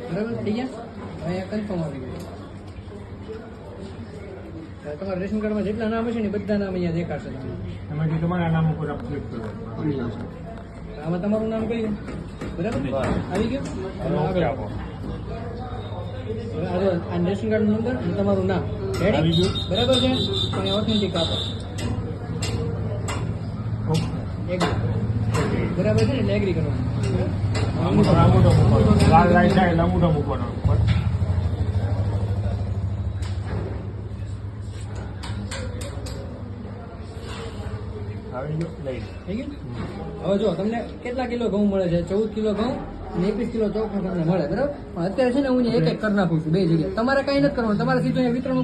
બરાબર થઈ ગયા. અહીંયા કન્ફર્મ આવી ગયું. તમારા રેશન કાર્ડમાં જેટલા નામ હશે ને બધા નામ અહીંયા દેખાશે. એમાંથી તમારા નામ ઉપર ક્લિક કરો. આમાં તમારું નામ કઈ બરાબર આવી ગયું. આગળ આપો. આ રેશન કાર્ડ નંબર અને તમારું નામ રેડી બરાબર છે. પણ ઓથેન્ટિક આપો. બરાબર છે ને એટલે એગ્રી કરવાનું. લાલ લાઈટ થાય એટલે અંગૂઠો મૂકવાનો. આવી ગયો લઈ થઈ ગયું. હવે જો તમને કેટલા કિલો ઘઉં મળે છે? 14 કિલો ઘઉં અને 21 કિલો ચોખા તમને મળે બરાબર. પણ અત્યારે છે ને હું એક એક કરી નાખું છું બે જગ્યાએ. તમારે કઈ નથી કરવાનું. તમારે સીધું વિતરણ